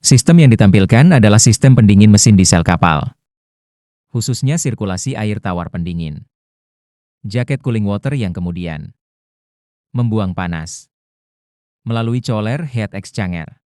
Sistem yang ditampilkan adalah sistem pendingin mesin diesel kapal, khususnya sirkulasi air tawar pendingin. Jaket cooling water yang kemudian membuang panas melalui chiller heat exchanger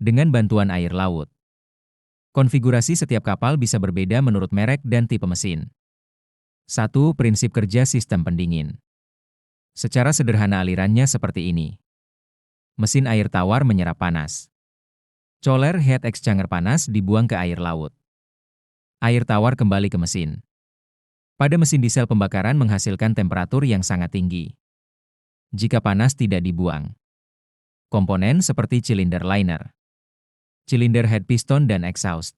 dengan bantuan air laut. Konfigurasi setiap kapal bisa berbeda menurut merek dan tipe mesin. 1. Prinsip kerja sistem pendingin. Secara sederhana alirannya seperti ini. Mesin air tawar menyerap panas. Chiller heat exchanger panas dibuang ke air laut. Air tawar kembali ke mesin. Pada mesin diesel pembakaran menghasilkan temperatur yang sangat tinggi. Jika panas tidak dibuang. Komponen seperti silinder liner, silinder head piston dan exhaust.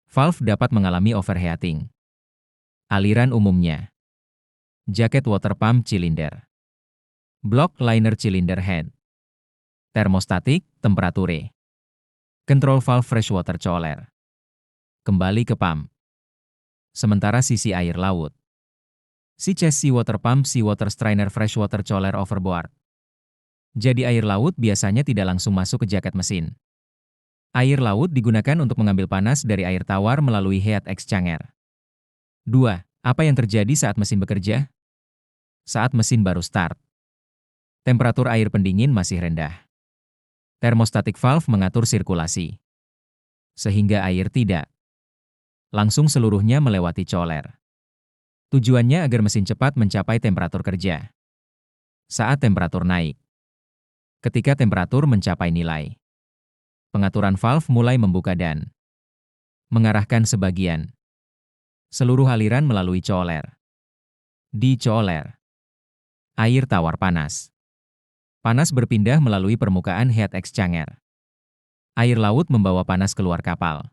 Valve dapat mengalami overheating. Aliran umumnya. Jaket water pump silinder. Block liner cylinder head. Termostatik, temperature. Control valve freshwater chiller. Kembali ke pump. Sementara sisi air laut. Chest seawater pump seawater strainer freshwater chiller overboard. Jadi air laut biasanya tidak langsung masuk ke jaket mesin. Air laut digunakan untuk mengambil panas dari air tawar melalui heat exchanger. 2. Apa yang terjadi saat mesin bekerja? Saat mesin baru start. Temperatur air pendingin masih rendah. Thermostatic valve mengatur sirkulasi. Sehingga air tidak langsung seluruhnya melewati chiller. Tujuannya agar mesin cepat mencapai temperatur kerja. Saat temperatur naik. Ketika temperatur mencapai nilai. Pengaturan valve mulai membuka dan mengarahkan sebagian seluruh aliran melalui chiller. Di chiller, air tawar panas. Panas berpindah melalui permukaan heat exchanger. Air laut membawa panas keluar kapal.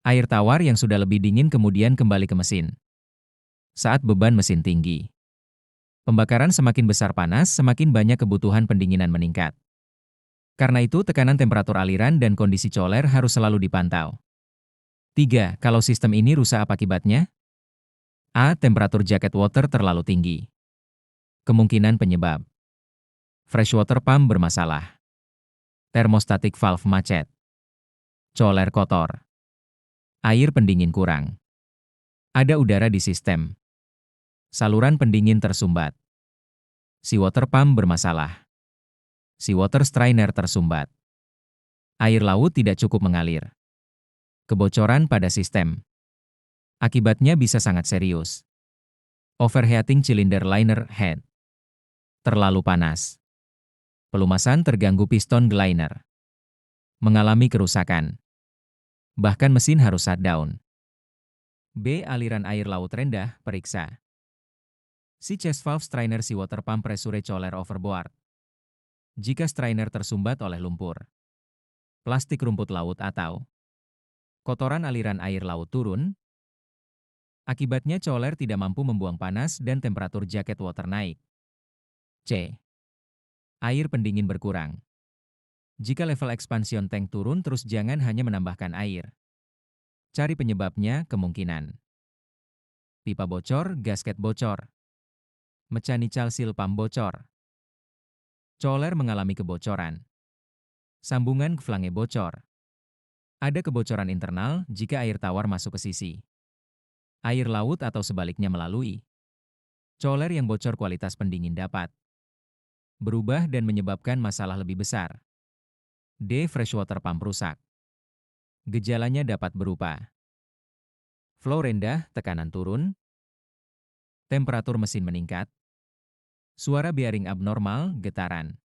Air tawar yang sudah lebih dingin kemudian kembali ke mesin. Saat beban mesin tinggi. Pembakaran semakin besar panas, semakin banyak kebutuhan pendinginan meningkat. Karena itu tekanan temperatur aliran dan kondisi chiller harus selalu dipantau. 3. Kalau sistem ini rusak apa akibatnya? A. Temperatur jaket water terlalu tinggi. Kemungkinan penyebab. Freshwater pump bermasalah. Thermostatic valve macet. Chiller kotor. Air pendingin kurang. Ada udara di sistem. Saluran pendingin tersumbat. Seawater pump bermasalah. Seawater strainer tersumbat. Air laut tidak cukup mengalir. Kebocoran pada sistem. Akibatnya bisa sangat serius. Overheating cylinder liner head. Terlalu panas. Pelumasan terganggu piston liner. Mengalami kerusakan. Bahkan mesin harus shutdown. B. Aliran air laut rendah, periksa. Chest valve strainer seawater pump pressure chiller overboard. Jika strainer tersumbat oleh lumpur, plastik rumput laut atau kotoran aliran air laut turun, akibatnya chiller tidak mampu membuang panas dan temperatur jaket water naik. C. Air pendingin berkurang. Jika level expansion tank turun terus jangan hanya menambahkan air. Cari penyebabnya, kemungkinan pipa bocor, gasket bocor, mechanical seal pump bocor, chiller mengalami kebocoran, sambungan flange bocor. Ada kebocoran internal jika air tawar masuk ke sisi air laut atau sebaliknya melalui chiller yang bocor, kualitas pendingin dapat berubah dan menyebabkan masalah lebih besar. D. Freshwater pump rusak. Gejalanya dapat berupa flow rendah, tekanan turun, temperatur mesin meningkat, suara bearing abnormal, getaran.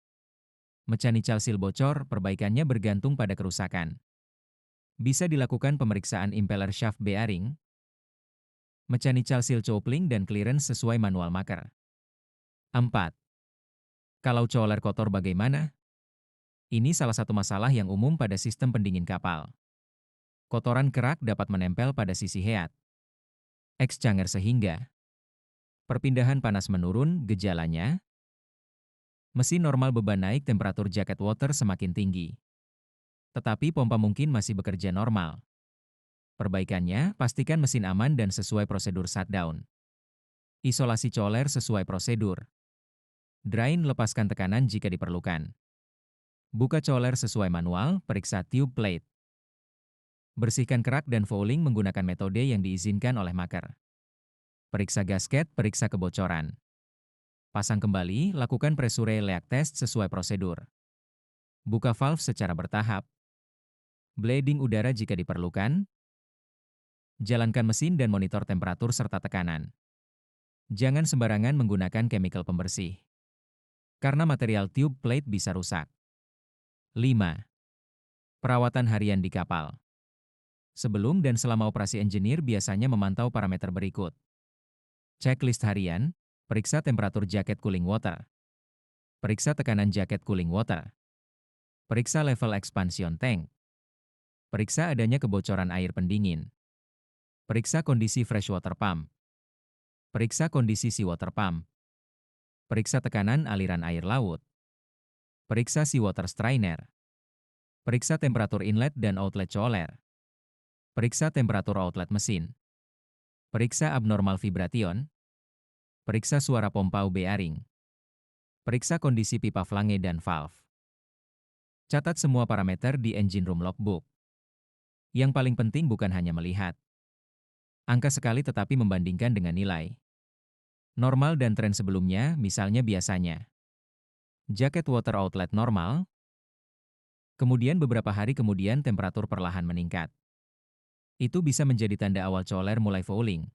Mechanical seal bocor, perbaikannya bergantung pada kerusakan. Bisa dilakukan pemeriksaan impeller shaft bearing, mechanical seal coupling dan clearance sesuai manual maker. 4. Kalau chiller kotor bagaimana? Ini salah satu masalah yang umum pada sistem pendingin kapal. Kotoran kerak dapat menempel pada sisi heat exchanger sehingga perpindahan panas menurun. Gejalanya, mesin normal beban naik, temperatur jaket water semakin tinggi. Tetapi pompa mungkin masih bekerja normal. Perbaikannya, pastikan mesin aman dan sesuai prosedur shutdown. Isolasi chiller sesuai prosedur. Drain, lepaskan tekanan jika diperlukan. Buka coler sesuai manual, periksa tube plate. Bersihkan kerak dan fouling menggunakan metode yang diizinkan oleh maker. Periksa gasket, periksa kebocoran. Pasang kembali, lakukan pressure leak test sesuai prosedur. Buka valve secara bertahap. Bleeding udara jika diperlukan. Jalankan mesin dan monitor temperatur serta tekanan. Jangan sembarangan menggunakan chemical pembersih, karena material tube plate bisa rusak. 5. Perawatan harian di kapal. Sebelum dan selama operasi engineer biasanya memantau parameter berikut. Checklist harian, periksa temperatur jaket cooling water. Periksa tekanan jaket cooling water. Periksa level expansion tank. Periksa adanya kebocoran air pendingin. Periksa kondisi freshwater pump. Periksa kondisi seawater pump. Periksa tekanan aliran air laut. Periksa seawater strainer. Periksa temperatur inlet dan outlet chiller. Periksa temperatur outlet mesin. Periksa abnormal vibration. Periksa suara pompa bearing. Periksa kondisi pipa flange dan valve. Catat semua parameter di engine room logbook. Yang paling penting bukan hanya melihat angka sekali tetapi membandingkan dengan nilai normal dan tren sebelumnya, misalnya biasanya jaket water outlet normal, kemudian beberapa hari kemudian temperatur perlahan meningkat. Itu bisa menjadi tanda awal chiller mulai fouling,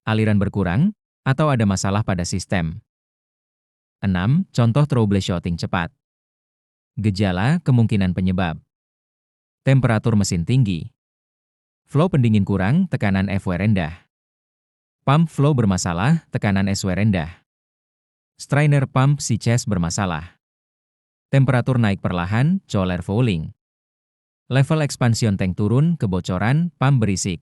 aliran berkurang, atau ada masalah pada sistem. 6. Contoh troubleshooting cepat. Gejala, kemungkinan penyebab. Temperatur mesin tinggi. Flow pendingin kurang, tekanan FW rendah. Pump flow bermasalah, tekanan SW rendah. Strainer pump C-chest bermasalah. Temperatur naik perlahan, chiller fouling. Level expansion tank turun, kebocoran, pump berisik.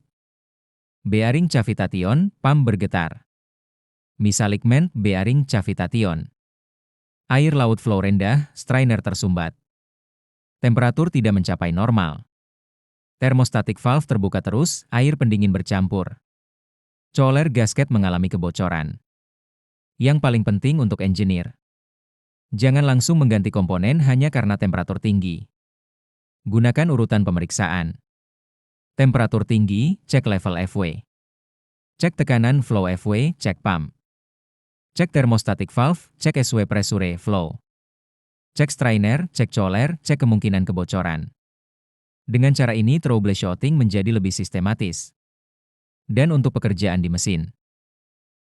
Bearing cavitation, pump bergetar. Misalignment, bearing cavitation. Air laut flow rendah, strainer tersumbat. Temperatur tidak mencapai normal. Thermostatic valve terbuka terus, air pendingin bercampur. Chiller gasket mengalami kebocoran. Yang paling penting untuk engineer, jangan langsung mengganti komponen hanya karena temperatur tinggi. Gunakan urutan pemeriksaan. Temperatur tinggi, cek level FW. Cek tekanan flow FW, cek pump. Cek thermostatic valve, cek SW pressure flow. Cek strainer, cek chiller, cek kemungkinan kebocoran. Dengan cara ini troubleshooting menjadi lebih sistematis. Dan untuk pekerjaan di mesin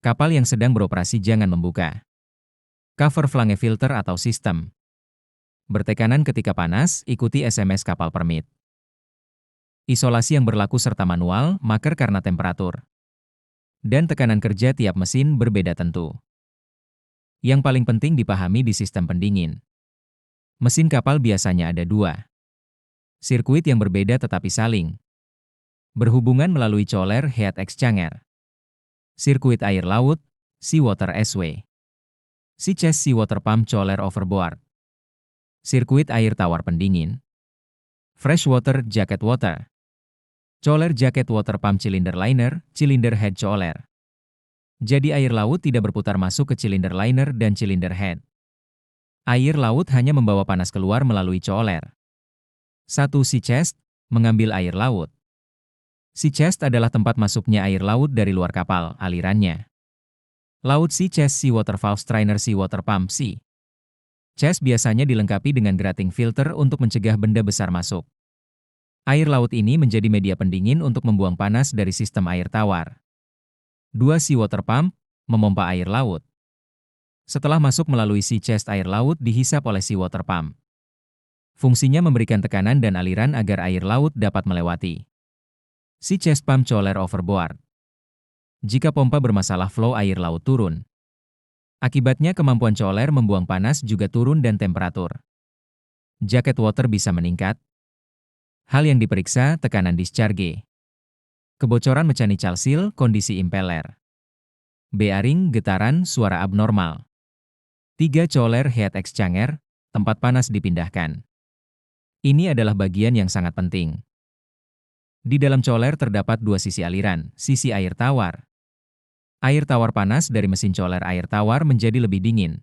kapal yang sedang beroperasi jangan membuka cover flange filter atau sistem bertekanan ketika panas, ikuti SMS kapal permit. Isolasi yang berlaku serta manual, maker karena temperatur. Dan tekanan kerja tiap mesin berbeda tentu. Yang paling penting dipahami di sistem pendingin. Mesin kapal biasanya ada dua sirkuit yang berbeda tetapi saling berhubungan melalui chiller heat exchanger. Sirkuit air laut, seawater SW. C-chest seawater pump chiller overboard. Sirkuit air tawar pendingin. Freshwater jacket water. Chiller jacket water pump cylinder liner, cylinder head chiller. Jadi air laut tidak berputar masuk ke cylinder liner dan cylinder head. Air laut hanya membawa panas keluar melalui chiller. 1. C-chest, mengambil air laut. C-chest adalah tempat masuknya air laut dari luar kapal, alirannya. Laut C-chest seawater valve strainer seawater pump C. Chest biasanya dilengkapi dengan grating filter untuk mencegah benda besar masuk. Air laut ini menjadi media pendingin untuk membuang panas dari sistem air tawar. 2. Seawater pump, memompa air laut. Setelah masuk melalui C-chest air laut dihisap oleh seawater pump. Fungsinya memberikan tekanan dan aliran agar air laut dapat melewati. C-chest pump chiller overboard. Jika pompa bermasalah flow air laut turun. Akibatnya kemampuan chiller membuang panas juga turun dan temperatur jacket water bisa meningkat. Hal yang diperiksa, tekanan discharge. Kebocoran mechanical seal, kondisi impeller. Bearing, getaran, suara abnormal. 3. Chiller heat exchanger, tempat panas dipindahkan. Ini adalah bagian yang sangat penting. Di dalam chiller terdapat dua sisi aliran, sisi air tawar. Air tawar panas dari mesin chiller air tawar menjadi lebih dingin.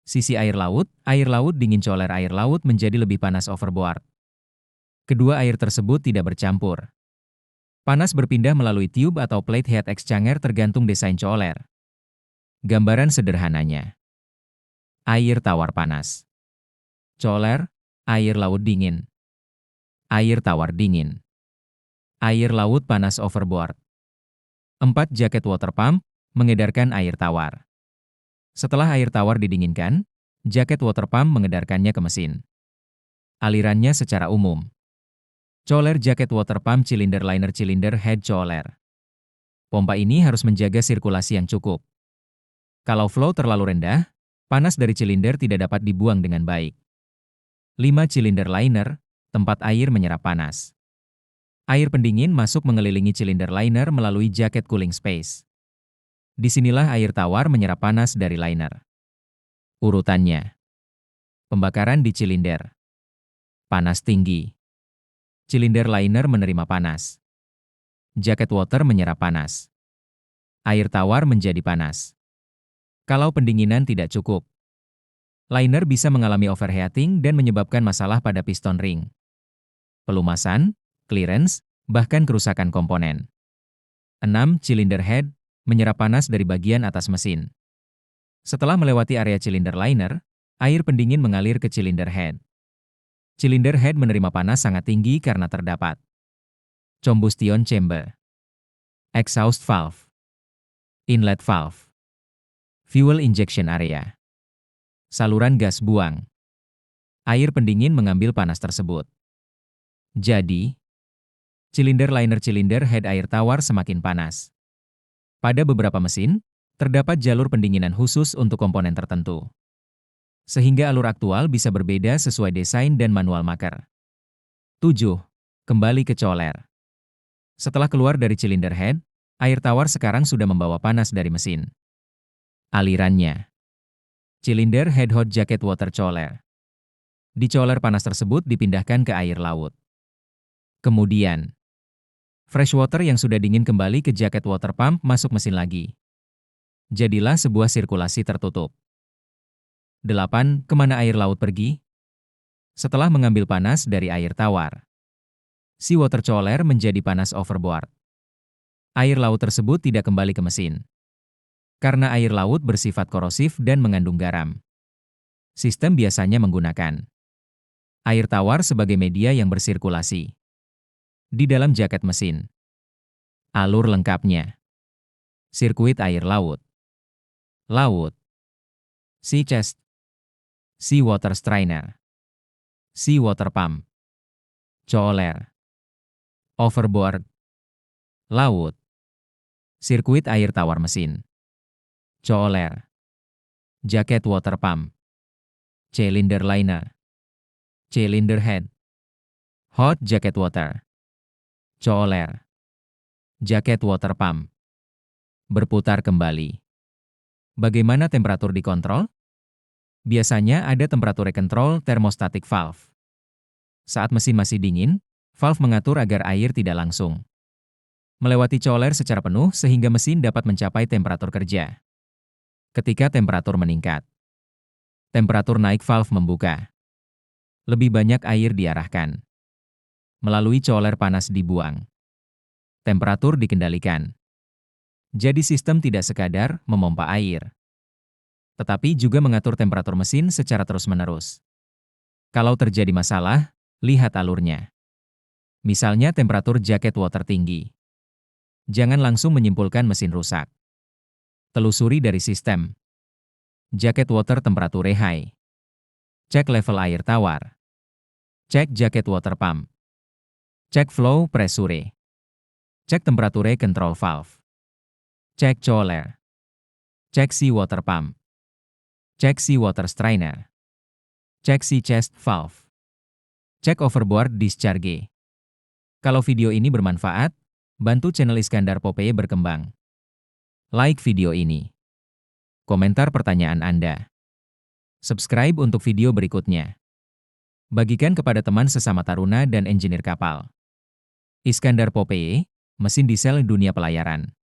Sisi air laut dingin coler air laut menjadi lebih panas overboard. Kedua air tersebut tidak bercampur. Panas berpindah melalui tube atau plate heat exchanger tergantung desain coler. Gambaran sederhananya. Air tawar panas. Coler, air laut dingin. Air tawar dingin. Air laut panas overboard. 4. Jaket water pump, mengedarkan air tawar. Setelah air tawar didinginkan, jaket water pump mengedarkannya ke mesin. Alirannya secara umum. Coler jaket water pump cylinder liner cylinder head coler. Pompa ini harus menjaga sirkulasi yang cukup. Kalau flow terlalu rendah, panas dari silinder tidak dapat dibuang dengan baik. 5. Cylinder liner, tempat air menyerap panas. Air pendingin masuk mengelilingi cylinder liner melalui jaket cooling space. Disinilah air tawar menyerap panas dari liner. Urutannya. Pembakaran di silinder. Panas tinggi. Silinder liner menerima panas. Jaket water menyerap panas. Air tawar menjadi panas. Kalau pendinginan tidak cukup, liner bisa mengalami overheating dan menyebabkan masalah pada piston ring. Pelumasan, clearance, bahkan kerusakan komponen. 6. Cylinder head, menyerap panas dari bagian atas mesin. Setelah melewati area cylinder liner, air pendingin mengalir ke cylinder head. Cylinder head menerima panas sangat tinggi karena terdapat combustion chamber, exhaust valve, inlet valve, fuel injection area, saluran gas buang. Air pendingin mengambil panas tersebut. Jadi, cylinder liner cylinder head air tawar semakin panas. Pada beberapa mesin, terdapat jalur pendinginan khusus untuk komponen tertentu. Sehingga alur aktual bisa berbeda sesuai desain dan manual maker. 7. Kembali ke coler. Setelah keluar dari cylinder head, air tawar sekarang sudah membawa panas dari mesin. Alirannya. Cylinder head hot jacket water coler. Di coler panas tersebut dipindahkan ke air laut. Kemudian, fresh water yang sudah dingin kembali ke jaket water pump masuk mesin lagi. Jadilah sebuah sirkulasi tertutup. 8. Kemana air laut pergi? Setelah mengambil panas dari air tawar, seawater coler menjadi panas overboard. Air laut tersebut tidak kembali ke mesin. Karena air laut bersifat korosif dan mengandung garam. Sistem biasanya menggunakan air tawar sebagai media yang bersirkulasi di dalam jaket mesin. Alur lengkapnya. Sirkuit air laut. Laut. Sea chest. Sea water strainer. Sea water pump. Coler. Overboard. Laut. Sirkuit air tawar mesin. Coler. Jaket water pump. Cylinder liner. Cylinder head. Hot jacket water. Coler. Jaket water pump. Berputar kembali. Bagaimana temperatur dikontrol? Biasanya ada temperatur control thermostatic valve. Saat mesin masih dingin, valve mengatur agar air tidak langsung melewati coler secara penuh sehingga mesin dapat mencapai temperatur kerja. Ketika temperatur meningkat, temperatur naik valve membuka. Lebih banyak air diarahkan. Melalui coler panas dibuang. Temperatur dikendalikan. Jadi sistem tidak sekadar memompa air, tetapi juga mengatur temperatur mesin secara terus-menerus. Kalau terjadi masalah, lihat alurnya. Misalnya temperatur jaket water tinggi. Jangan langsung menyimpulkan mesin rusak. Telusuri dari sistem. Jaket water temperatur high. Cek level air tawar. Cek jaket water pump. Cek flow pressure. Cek temperature control valve. Cek coler. Cek sea water pump. Cek sea water strainer. Cek sea chest valve. Cek overboard discharge. Kalau video ini bermanfaat, bantu channel Iskandar Popeye berkembang. Like video ini. Komentar pertanyaan Anda. Subscribe untuk video berikutnya. Bagikan kepada teman sesama taruna dan engineer kapal. Iskandar Popeye, mesin diesel dunia pelayaran.